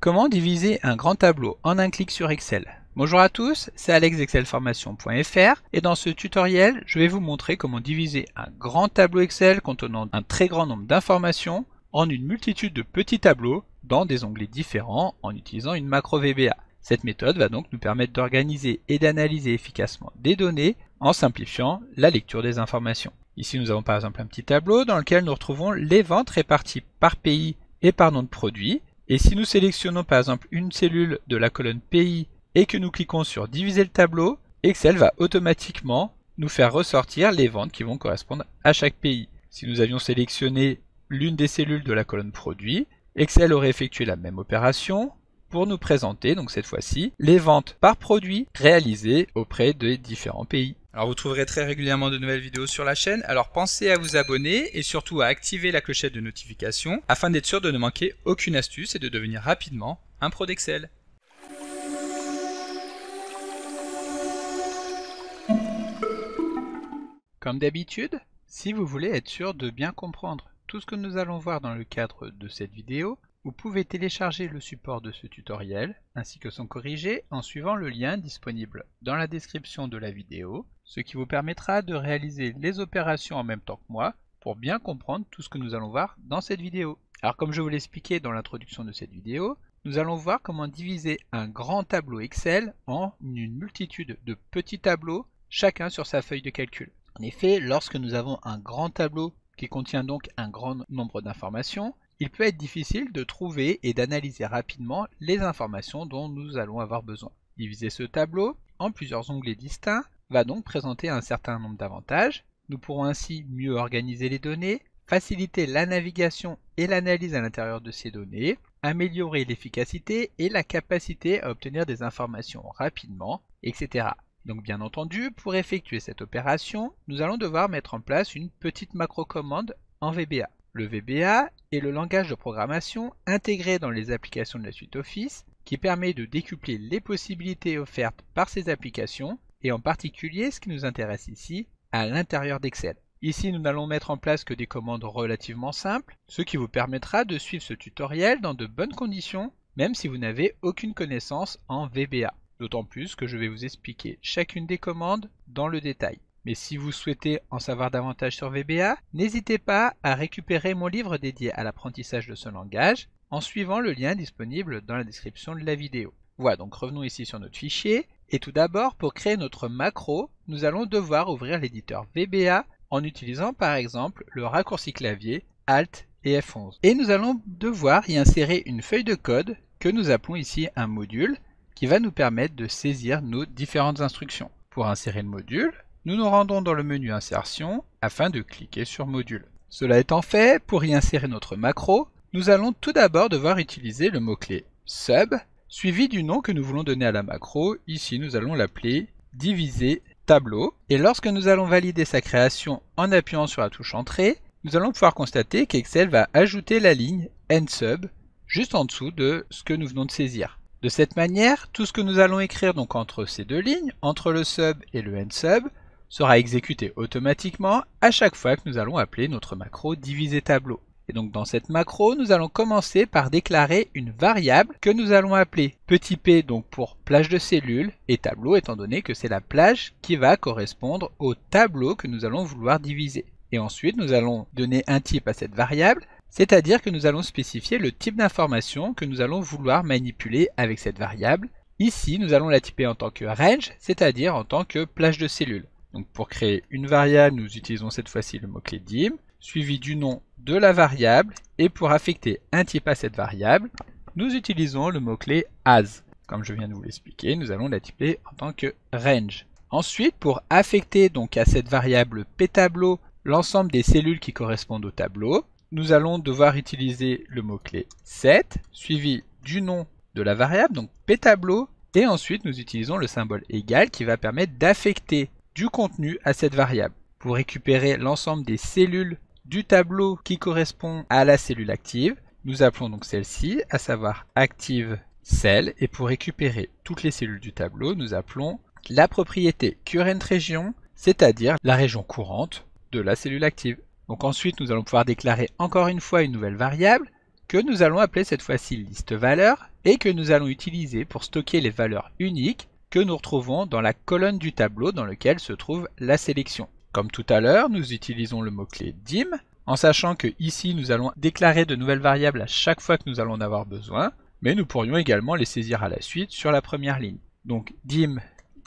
Comment diviser un grand tableau en un clic sur Excel? Bonjour à tous, c'est Alex d'excelformation.fr et dans ce tutoriel, je vais vous montrer comment diviser un grand tableau Excel contenant un très grand nombre d'informations en une multitude de petits tableaux dans des onglets différents en utilisant une macro VBA. Cette méthode va donc nous permettre d'organiser et d'analyser efficacement des données en simplifiant la lecture des informations. Ici, nous avons par exemple un petit tableau dans lequel nous retrouvons les ventes réparties par pays et par nom de produit. Et si nous sélectionnons par exemple une cellule de la colonne pays et que nous cliquons sur diviser le tableau, Excel va automatiquement nous faire ressortir les ventes qui vont correspondre à chaque pays. Si nous avions sélectionné l'une des cellules de la colonne produit, Excel aurait effectué la même opération pour nous présenter, donc cette fois-ci, les ventes par produit réalisées auprès des différents pays. Alors vous trouverez très régulièrement de nouvelles vidéos sur la chaîne, alors pensez à vous abonner et surtout à activer la clochette de notification afin d'être sûr de ne manquer aucune astuce et de devenir rapidement un pro d'Excel. Comme d'habitude, si vous voulez être sûr de bien comprendre tout ce que nous allons voir dans le cadre de cette vidéo, vous pouvez télécharger le support de ce tutoriel ainsi que son corrigé en suivant le lien disponible dans la description de la vidéo, ce qui vous permettra de réaliser les opérations en même temps que moi pour bien comprendre tout ce que nous allons voir dans cette vidéo. Alors comme je vous l'expliquais dans l'introduction de cette vidéo, nous allons voir comment diviser un grand tableau Excel en une multitude de petits tableaux, chacun sur sa feuille de calcul. En effet, lorsque nous avons un grand tableau qui contient donc un grand nombre d'informations, il peut être difficile de trouver et d'analyser rapidement les informations dont nous allons avoir besoin. Diviser ce tableau en plusieurs onglets distincts va donc présenter un certain nombre d'avantages. Nous pourrons ainsi mieux organiser les données, faciliter la navigation et l'analyse à l'intérieur de ces données, améliorer l'efficacité et la capacité à obtenir des informations rapidement, etc. Donc bien entendu, pour effectuer cette opération, nous allons devoir mettre en place une petite macro-commande en VBA. Le VBA est le langage de programmation intégré dans les applications de la suite Office qui permet de décupler les possibilités offertes par ces applications et en particulier ce qui nous intéresse ici, à l'intérieur d'Excel. Ici, nous n'allons mettre en place que des commandes relativement simples, ce qui vous permettra de suivre ce tutoriel dans de bonnes conditions, même si vous n'avez aucune connaissance en VBA. D'autant plus que je vais vous expliquer chacune des commandes dans le détail. Mais si vous souhaitez en savoir davantage sur VBA, n'hésitez pas à récupérer mon livre dédié à l'apprentissage de ce langage en suivant le lien disponible dans la description de la vidéo. Voilà, donc revenons ici sur notre fichier. Et tout d'abord, pour créer notre macro, nous allons devoir ouvrir l'éditeur VBA en utilisant par exemple le raccourci clavier Alt et F11. Et nous allons devoir y insérer une feuille de code que nous appelons ici un module qui va nous permettre de saisir nos différentes instructions. Pour insérer le module, nous nous rendons dans le menu Insertion afin de cliquer sur Module. Cela étant fait, pour y insérer notre macro, nous allons tout d'abord devoir utiliser le mot-clé Sub, suivi du nom que nous voulons donner à la macro. Ici, nous allons l'appeler Diviser Tableau. Et lorsque nous allons valider sa création en appuyant sur la touche Entrée, nous allons pouvoir constater qu'Excel va ajouter la ligne NSUB juste en dessous de ce que nous venons de saisir. De cette manière, tout ce que nous allons écrire donc entre ces deux lignes, entre le sub et le NSUB, sera exécuté automatiquement à chaque fois que nous allons appeler notre macro diviser tableau. Et donc dans cette macro, nous allons commencer par déclarer une variable que nous allons appeler petit p donc pour plage de cellules et tableau étant donné que c'est la plage qui va correspondre au tableau que nous allons vouloir diviser. Et ensuite, nous allons donner un type à cette variable, c'est-à-dire que nous allons spécifier le type d'information que nous allons vouloir manipuler avec cette variable. Ici, nous allons la typer en tant que range, c'est-à-dire en tant que plage de cellules. Donc pour créer une variable, nous utilisons cette fois-ci le mot-clé dim, suivi du nom de la variable, et pour affecter un type à cette variable, nous utilisons le mot-clé as. Comme je viens de vous l'expliquer, nous allons la typer en tant que range. Ensuite, pour affecter donc à cette variable ptableau l'ensemble des cellules qui correspondent au tableau, nous allons devoir utiliser le mot-clé set, suivi du nom de la variable, donc ptableau, et ensuite nous utilisons le symbole égal qui va permettre d'affecter du contenu à cette variable. Pour récupérer l'ensemble des cellules du tableau qui correspond à la cellule active, nous appelons donc celle-ci, à savoir active cell, et pour récupérer toutes les cellules du tableau, nous appelons la propriété current region, c'est-à-dire la région courante de la cellule active. Donc ensuite, nous allons pouvoir déclarer encore une fois une nouvelle variable que nous allons appeler cette fois-ci liste valeur et que nous allons utiliser pour stocker les valeurs uniques que nous retrouvons dans la colonne du tableau dans lequel se trouve la sélection. Comme tout à l'heure, nous utilisons le mot-clé dim, en sachant que ici nous allons déclarer de nouvelles variables à chaque fois que nous allons en avoir besoin, mais nous pourrions également les saisir à la suite sur la première ligne. Donc dim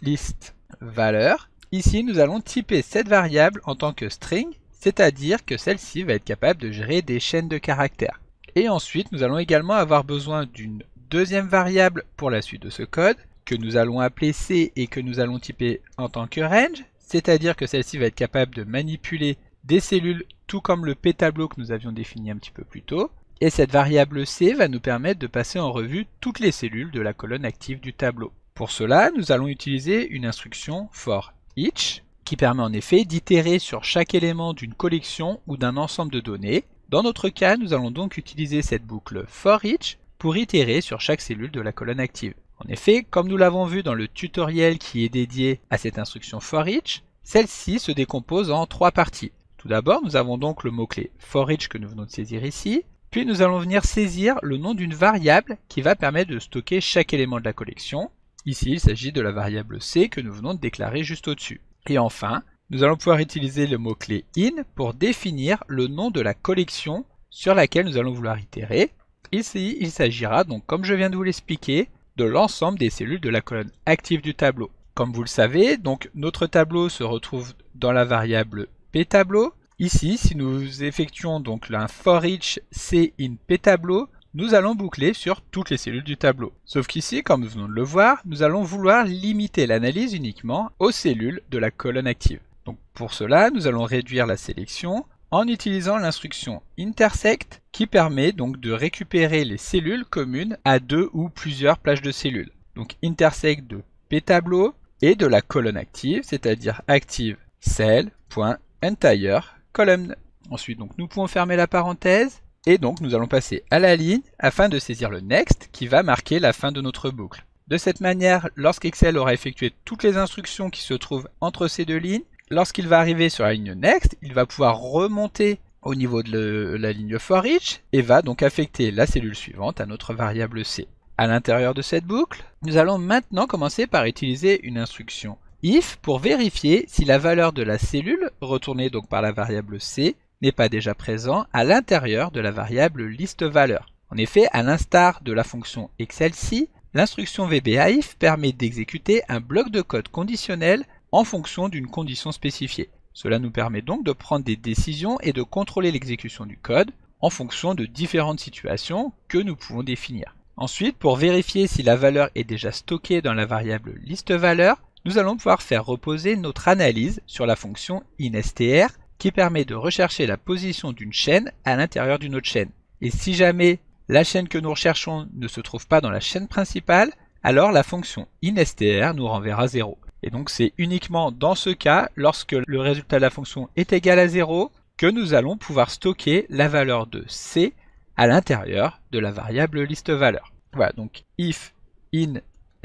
list valeur. Ici nous allons typer cette variable en tant que string, c'est-à-dire que celle-ci va être capable de gérer des chaînes de caractères. Et ensuite nous allons également avoir besoin d'une deuxième variable pour la suite de ce code, que nous allons appeler C et que nous allons typer en tant que range, c'est-à-dire que celle-ci va être capable de manipuler des cellules tout comme le p-tableau que nous avions défini un petit peu plus tôt. Et cette variable C va nous permettre de passer en revue toutes les cellules de la colonne active du tableau. Pour cela, nous allons utiliser une instruction for each qui permet en effet d'itérer sur chaque élément d'une collection ou d'un ensemble de données. Dans notre cas, nous allons donc utiliser cette boucle for each pour itérer sur chaque cellule de la colonne active. En effet, comme nous l'avons vu dans le tutoriel qui est dédié à cette instruction for each, celle-ci se décompose en trois parties. Tout d'abord, nous avons donc le mot-clé for each que nous venons de saisir ici, puis nous allons venir saisir le nom d'une variable qui va permettre de stocker chaque élément de la collection. Ici, il s'agit de la variable C que nous venons de déclarer juste au-dessus. Et enfin, nous allons pouvoir utiliser le mot-clé in pour définir le nom de la collection sur laquelle nous allons vouloir itérer. Ici, il s'agira donc, comme je viens de vous l'expliquer, de l'ensemble des cellules de la colonne active du tableau. Comme vous le savez, donc notre tableau se retrouve dans la variable p-tableau. Ici, si nous effectuons donc un for each c in p-tableau, nous allons boucler sur toutes les cellules du tableau. Sauf qu'ici, comme nous venons de le voir, nous allons vouloir limiter l'analyse uniquement aux cellules de la colonne active. Donc pour cela, nous allons réduire la sélection en utilisant l'instruction intersect qui permet donc de récupérer les cellules communes à deux ou plusieurs plages de cellules. Donc intersect de p-tableau et de la colonne active, c'est-à-dire active cell.entire column. Ensuite, donc, nous pouvons fermer la parenthèse et donc nous allons passer à la ligne afin de saisir le next qui va marquer la fin de notre boucle. De cette manière, lorsqu'Excel aura effectué toutes les instructions qui se trouvent entre ces deux lignes, lorsqu'il va arriver sur la ligne next, il va pouvoir remonter au niveau de la ligne for each et va donc affecter la cellule suivante à notre variable C. À l'intérieur de cette boucle, nous allons maintenant commencer par utiliser une instruction if pour vérifier si la valeur de la cellule, retournée donc par la variable C, n'est pas déjà présent à l'intérieur de la variable listValeur. En effet, à l'instar de la fonction excelSi, l'instruction VBAIF permet d'exécuter un bloc de code conditionnel en fonction d'une condition spécifiée. Cela nous permet donc de prendre des décisions et de contrôler l'exécution du code en fonction de différentes situations que nous pouvons définir. Ensuite, pour vérifier si la valeur est déjà stockée dans la variable listValeur, nous allons pouvoir faire reposer notre analyse sur la fonction instr qui permet de rechercher la position d'une chaîne à l'intérieur d'une autre chaîne. Et si jamais la chaîne que nous recherchons ne se trouve pas dans la chaîne principale, alors la fonction instr nous renverra 0. Et donc c'est uniquement dans ce cas, lorsque le résultat de la fonction est égal à 0, que nous allons pouvoir stocker la valeur de C à l'intérieur de la variable listValeur. Voilà, donc if in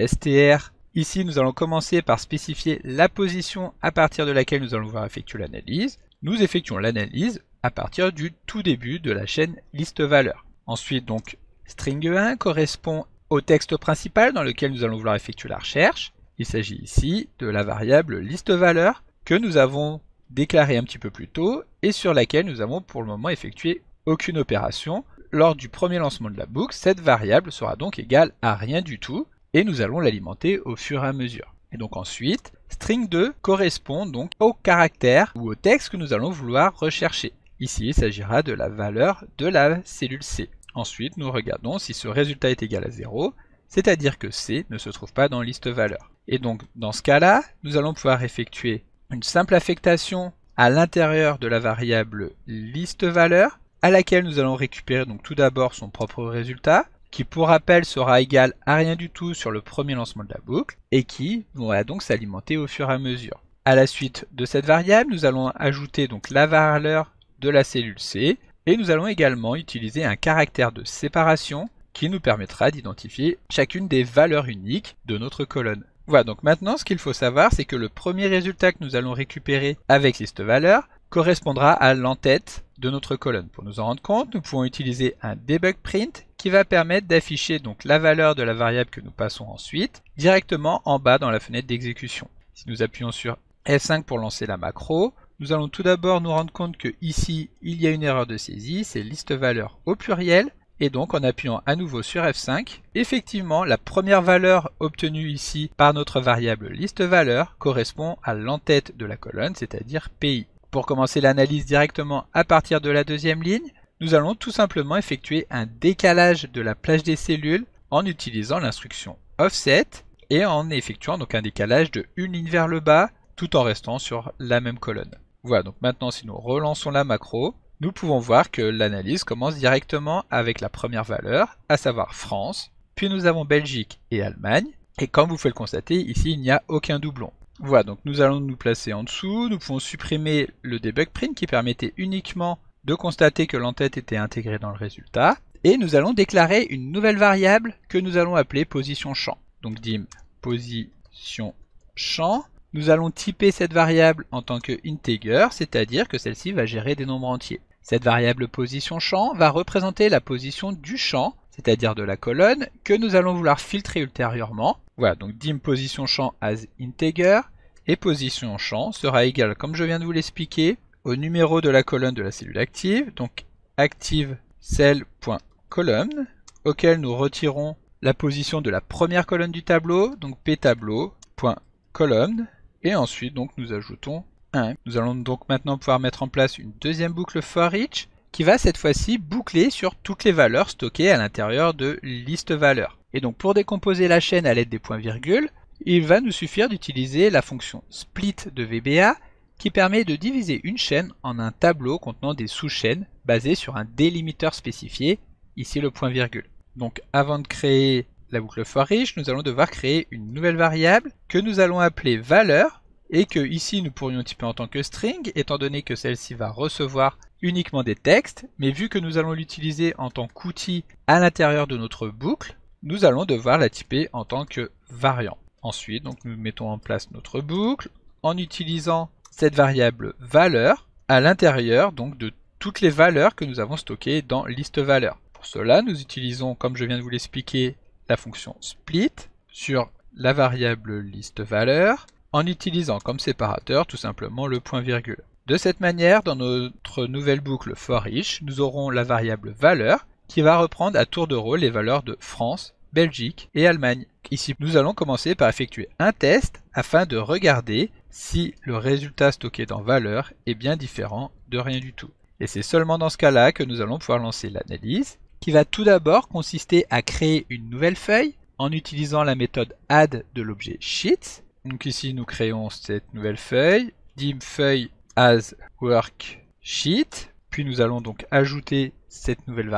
str. Ici, nous allons commencer par spécifier la position à partir de laquelle nous allons pouvoir effectuer l'analyse. Nous effectuons l'analyse à partir du tout début de la chaîne listValeur. Ensuite, donc, string1 correspond au texte principal dans lequel nous allons vouloir effectuer la recherche. Il s'agit ici de la variable listValeur que nous avons déclarée un petit peu plus tôt et sur laquelle nous avons pour le moment effectué aucune opération. Lors du premier lancement de la boucle, cette variable sera donc égale à rien du tout et nous allons l'alimenter au fur et à mesure. Et donc ensuite, string2 correspond donc au caractère ou au texte que nous allons vouloir rechercher. Ici, il s'agira de la valeur de la cellule C. Ensuite, nous regardons si ce résultat est égal à 0, c'est-à-dire que C ne se trouve pas dans listValeur. Et donc, dans ce cas-là, nous allons pouvoir effectuer une simple affectation à l'intérieur de la variable listValeur, à laquelle nous allons récupérer donc tout d'abord son propre résultat, qui pour rappel sera égal à rien du tout sur le premier lancement de la boucle, et qui va donc s'alimenter au fur et à mesure. À la suite de cette variable, nous allons ajouter donc la valeur de la cellule C, et nous allons également utiliser un caractère de séparation qui nous permettra d'identifier chacune des valeurs uniques de notre colonne. Voilà, donc maintenant ce qu'il faut savoir, c'est que le premier résultat que nous allons récupérer avec listValeur correspondra à l'entête de notre colonne. Pour nous en rendre compte, nous pouvons utiliser un debug print qui va permettre d'afficher donc la valeur de la variable que nous passons ensuite directement en bas dans la fenêtre d'exécution. Si nous appuyons sur F5 pour lancer la macro, nous allons tout d'abord nous rendre compte que ici il y a une erreur de saisie, c'est liste valeur au pluriel. Et donc en appuyant à nouveau sur F5, effectivement la première valeur obtenue ici par notre variable liste valeur correspond à l'entête de la colonne, c'est-à-dire pays. Pour commencer l'analyse directement à partir de la deuxième ligne, nous allons tout simplement effectuer un décalage de la plage des cellules en utilisant l'instruction offset et en effectuant donc un décalage de une ligne vers le bas tout en restant sur la même colonne. Voilà, donc maintenant si nous relançons la macro, nous pouvons voir que l'analyse commence directement avec la première valeur, à savoir France, puis nous avons Belgique et Allemagne, et comme vous pouvez le constater, ici il n'y a aucun doublon. Voilà, donc nous allons nous placer en dessous, nous pouvons supprimer le debug print qui permettait uniquement de constater que l'entête était intégrée dans le résultat, et nous allons déclarer une nouvelle variable que nous allons appeler position champ. Donc dim position champ. Nous allons typer cette variable en tant que integer, c'est-à-dire que celle-ci va gérer des nombres entiers. Cette variable position champ va représenter la position du champ, c'est-à-dire de la colonne, que nous allons vouloir filtrer ultérieurement. Voilà, donc dim position champ as integer, et position champ sera égal, comme je viens de vous l'expliquer, au numéro de la colonne de la cellule active, donc active cell.column, auquel nous retirons la position de la première colonne du tableau, donc ptableau.column. Et ensuite, donc, nous ajoutons 1. Nous allons donc maintenant pouvoir mettre en place une deuxième boucle for each qui va cette fois-ci boucler sur toutes les valeurs stockées à l'intérieur de liste valeur. Et donc, pour décomposer la chaîne à l'aide des points-virgules, il va nous suffire d'utiliser la fonction split de VBA qui permet de diviser une chaîne en un tableau contenant des sous-chaînes basées sur un délimiteur spécifié, ici le point-virgule. Donc, avant de créer la boucle for each, nous allons devoir créer une nouvelle variable que nous allons appeler valeur et que ici nous pourrions typer en tant que string étant donné que celle-ci va recevoir uniquement des textes, mais vu que nous allons l'utiliser en tant qu'outil à l'intérieur de notre boucle, nous allons devoir la typer en tant que variant. Ensuite, donc, nous mettons en place notre boucle en utilisant cette variable valeur à l'intérieur donc de toutes les valeurs que nous avons stockées dans liste valeur. Pour cela, nous utilisons, comme je viens de vous l'expliquer, la fonction split sur la variable liste valeur en utilisant comme séparateur tout simplement le point-virgule. De cette manière, dans notre nouvelle boucle for each, nous aurons la variable valeur qui va reprendre à tour de rôle les valeurs de France, Belgique et Allemagne. Ici, nous allons commencer par effectuer un test afin de regarder si le résultat stocké dans valeur est bien différent de rien du tout. Et c'est seulement dans ce cas-là que nous allons pouvoir lancer l'analyse, qui va tout d'abord consister à créer une nouvelle feuille en utilisant la méthode add de l'objet sheets. Donc ici nous créons cette nouvelle feuille, dim feuille as worksheet, puis nous allons donc ajouter cette nouvelle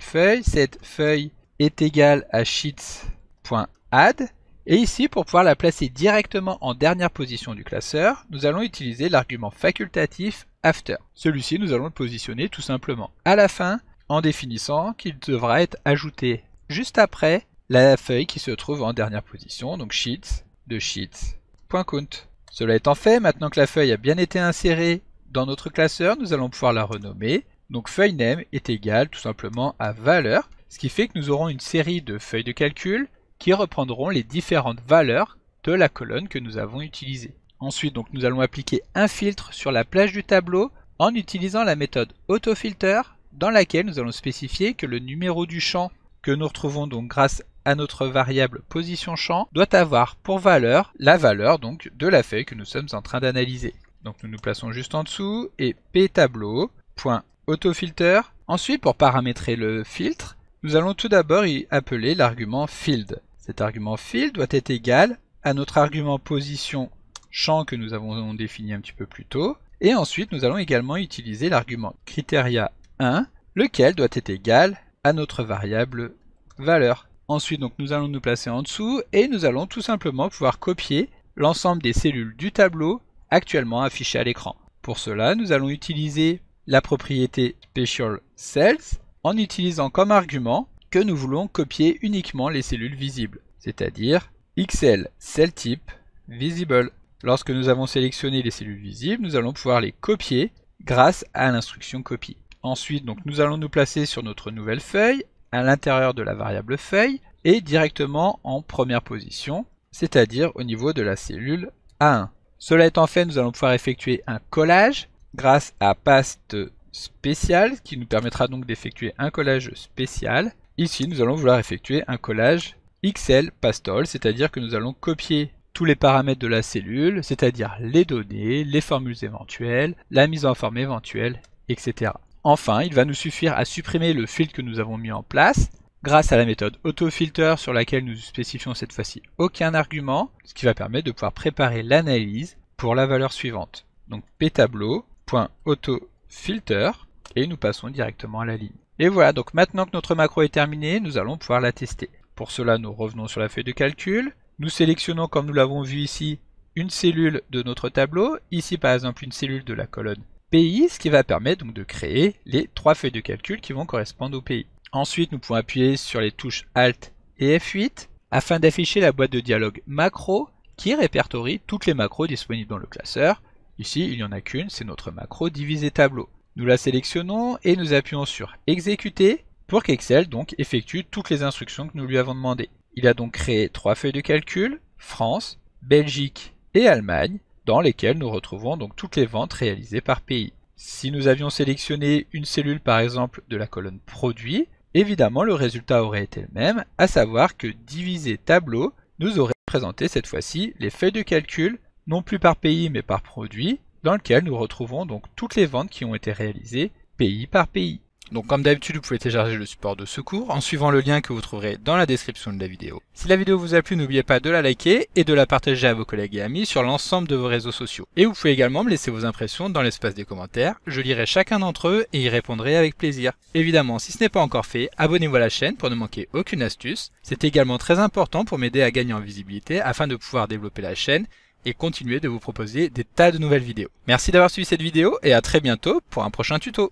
feuille. Cette feuille est égale à sheets.add, et ici pour pouvoir la placer directement en dernière position du classeur, nous allons utiliser l'argument facultatif after. Celui-ci nous allons le positionner tout simplement à la fin, en définissant qu'il devra être ajouté juste après la feuille qui se trouve en dernière position, donc sheets de sheets.count. Cela étant fait, maintenant que la feuille a bien été insérée dans notre classeur, nous allons pouvoir la renommer. Donc feuille name est égale tout simplement à valeur, ce qui fait que nous aurons une série de feuilles de calcul qui reprendront les différentes valeurs de la colonne que nous avons utilisée. Ensuite, donc, nous allons appliquer un filtre sur la plage du tableau en utilisant la méthode autofilter, dans laquelle nous allons spécifier que le numéro du champ que nous retrouvons donc grâce à notre variable position champ doit avoir pour valeur la valeur donc de la feuille que nous sommes en train d'analyser. Donc nous nous plaçons juste en dessous et ptableau.autofilter. Ensuite, pour paramétrer le filtre, nous allons tout d'abord y appeler l'argument field. Cet argument field doit être égal à notre argument position champ que nous avons défini un petit peu plus tôt. Et ensuite, nous allons également utiliser l'argument criteria 1, lequel doit être égal à notre variable valeur. Ensuite, donc, nous allons nous placer en dessous et nous allons tout simplement pouvoir copier l'ensemble des cellules du tableau actuellement affichées à l'écran. Pour cela, nous allons utiliser la propriété Special Cells en utilisant comme argument que nous voulons copier uniquement les cellules visibles, c'est-à-dire XL Cell Type Visible. Lorsque nous avons sélectionné les cellules visibles, nous allons pouvoir les copier grâce à l'instruction copy. Ensuite, donc, nous allons nous placer sur notre nouvelle feuille à l'intérieur de la variable feuille et directement en première position, c'est-à-dire au niveau de la cellule A1. Cela étant fait, nous allons pouvoir effectuer un collage grâce à paste spécial qui nous permettra donc d'effectuer un collage spécial. Ici, nous allons vouloir effectuer un collage XL pastol, c'est-à-dire que nous allons copier tous les paramètres de la cellule, c'est-à-dire les données, les formules éventuelles, la mise en forme éventuelle, etc. Enfin, il va nous suffire à supprimer le filtre que nous avons mis en place grâce à la méthode autofilter sur laquelle nous spécifions cette fois-ci aucun argument, ce qui va permettre de pouvoir préparer l'analyse pour la valeur suivante. Donc ptableau.autofilter et nous passons directement à la ligne. Et voilà, donc maintenant que notre macro est terminée, nous allons pouvoir la tester. Pour cela, nous revenons sur la feuille de calcul. Nous sélectionnons, comme nous l'avons vu ici, une cellule de notre tableau. Ici, par exemple, une cellule de la colonne pays, ce qui va permettre donc de créer les 3 feuilles de calcul qui vont correspondre au pays. Ensuite, nous pouvons appuyer sur les touches Alt et F8 afin d'afficher la boîte de dialogue macro qui répertorie toutes les macros disponibles dans le classeur. Ici, il n'y en a qu'une, c'est notre macro diviser tableau. Nous la sélectionnons et nous appuyons sur exécuter pour qu'Excel donc effectue toutes les instructions que nous lui avons demandées. Il a donc créé 3 feuilles de calcul, France, Belgique et Allemagne, dans lesquelles nous retrouvons donc toutes les ventes réalisées par pays. Si nous avions sélectionné une cellule par exemple de la colonne produit, évidemment le résultat aurait été le même, à savoir que diviser tableau nous aurait présenté cette fois-ci les feuilles de calcul, non plus par pays mais par produit, dans lequel nous retrouvons donc toutes les ventes qui ont été réalisées pays par pays. Donc comme d'habitude, vous pouvez télécharger le support de secours en suivant le lien que vous trouverez dans la description de la vidéo. Si la vidéo vous a plu, n'oubliez pas de la liker et de la partager à vos collègues et amis sur l'ensemble de vos réseaux sociaux. Et vous pouvez également me laisser vos impressions dans l'espace des commentaires, je lirai chacun d'entre eux et y répondrai avec plaisir. Évidemment, si ce n'est pas encore fait, abonnez-vous à la chaîne pour ne manquer aucune astuce. C'est également très important pour m'aider à gagner en visibilité afin de pouvoir développer la chaîne et continuer de vous proposer des tas de nouvelles vidéos. Merci d'avoir suivi cette vidéo et à très bientôt pour un prochain tuto.